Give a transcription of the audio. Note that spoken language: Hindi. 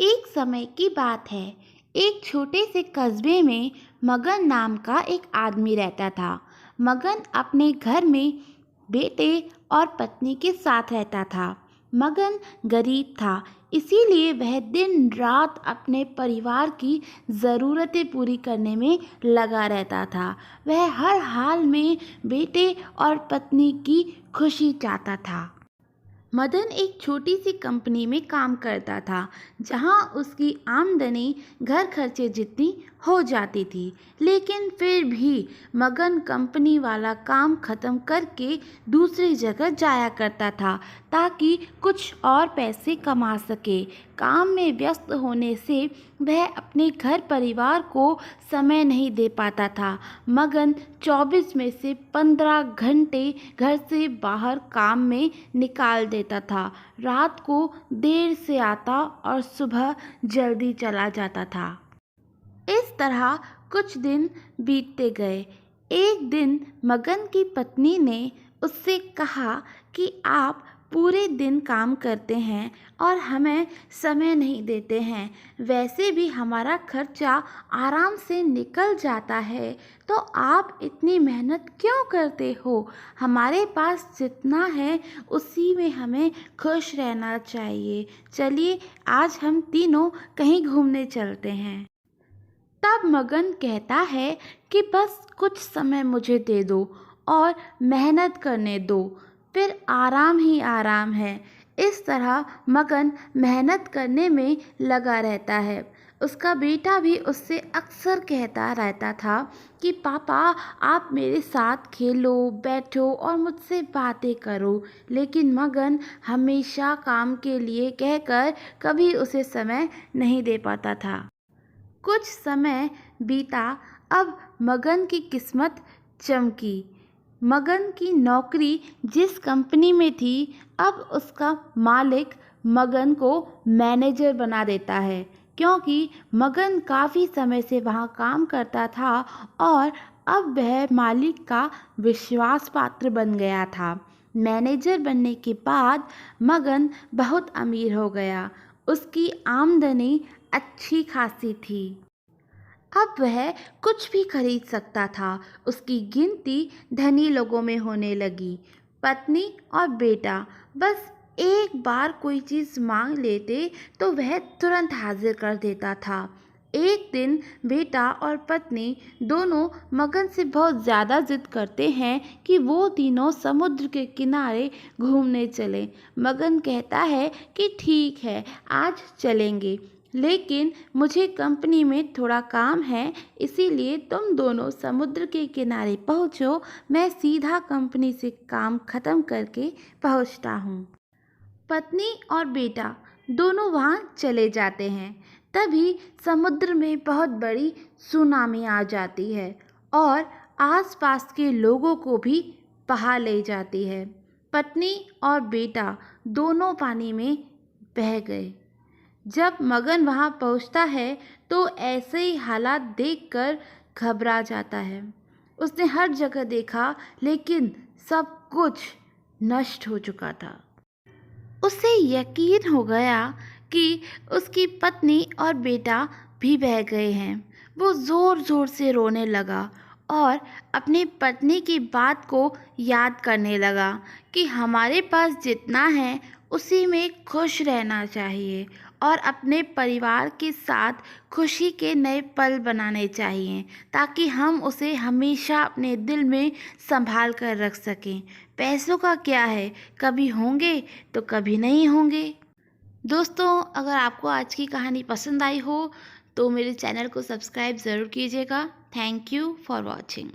एक समय की बात है। एक छोटे से कस्बे में मगन नाम का एक आदमी रहता था। मगन अपने घर में बेटे और पत्नी के साथ रहता था। मगन गरीब था, इसीलिए वह दिन रात अपने परिवार की ज़रूरतें पूरी करने में लगा रहता था। वह हर हाल में बेटे और पत्नी की खुशी चाहता था। मदन एक छोटी सी कंपनी में काम करता था, जहां उसकी आमदनी घर खर्चे जितनी हो जाती थी। लेकिन फिर भी मगन कंपनी वाला काम ख़त्म करके दूसरी जगह जाया करता था, ताकि कुछ और पैसे कमा सके। काम में व्यस्त होने से वह अपने घर परिवार को समय नहीं दे पाता था। मगन 24 में से 15 घंटे घर से बाहर काम में निकाल देता था। रात को देर से आता और सुबह जल्दी चला जाता था। इस तरह कुछ दिन बीतते गए। एक दिन मगन की पत्नी ने उससे कहा कि आप पूरे दिन काम करते हैं और हमें समय नहीं देते हैं। वैसे भी हमारा खर्चा आराम से निकल जाता है, तो आप इतनी मेहनत क्यों करते हो? हमारे पास जितना है उसी में हमें खुश रहना चाहिए। चलिए आज हम तीनों कहीं घूमने चलते हैं। तब मगन कहता है कि बस कुछ समय मुझे दे दो और मेहनत करने दो, फिर आराम ही आराम है। इस तरह मगन मेहनत करने में लगा रहता है। उसका बेटा भी उससे अक्सर कहता रहता था कि पापा, आप मेरे साथ खेलो, बैठो और मुझसे बातें करो। लेकिन मगन हमेशा काम के लिए कहकर कभी उसे समय नहीं दे पाता था। कुछ समय बीता। अब मगन की किस्मत चमकी। मगन की नौकरी जिस कंपनी में थी, अब उसका मालिक मगन को मैनेजर बना देता है, क्योंकि मगन काफ़ी समय से वहाँ काम करता था और अब वह मालिक का विश्वास पात्र बन गया था। मैनेजर बनने के बाद मगन बहुत अमीर हो गया। उसकी आमदनी अच्छी खासी थी। अब वह कुछ भी खरीद सकता था। उसकी गिनती धनी लोगों में होने लगी। पत्नी और बेटा बस एक बार कोई चीज़ मांग लेते तो वह तुरंत हाजिर कर देता था। एक दिन बेटा और पत्नी दोनों मगन से बहुत ज़्यादा जिद करते हैं कि वो तीनों समुद्र के किनारे घूमने चलें। मगन कहता है कि ठीक है, आज चलेंगे, लेकिन मुझे कंपनी में थोड़ा काम है, इसीलिए तुम दोनों समुद्र के किनारे पहुँचो, मैं सीधा कंपनी से काम ख़त्म करके पहुँचता हूँ। पत्नी और बेटा दोनों वहाँ चले जाते हैं। तभी समुद्र में बहुत बड़ी सुनामी आ जाती है और आसपास के लोगों को भी बहा ले जाती है। पत्नी और बेटा दोनों पानी में बह गए। जब मगन वहाँ पहुँचता है तो ऐसे ही हालात देखकर घबरा जाता है। उसने हर जगह देखा, लेकिन सब कुछ नष्ट हो चुका था। उसे यकीन हो गया कि उसकी पत्नी और बेटा भी बह गए हैं। वो ज़ोर ज़ोर से रोने लगा और अपनी पत्नी की बात को याद करने लगा कि हमारे पास जितना है उसी में खुश रहना चाहिए और अपने परिवार के साथ खुशी के नए पल बनाने चाहिए, ताकि हम उसे हमेशा अपने दिल में संभाल कर रख सकें। पैसों का क्या है, कभी होंगे तो कभी नहीं होंगे। दोस्तों, अगर आपको आज की कहानी पसंद आई हो तो मेरे चैनल को सब्सक्राइब ज़रूर कीजिएगा। Thank you for watching.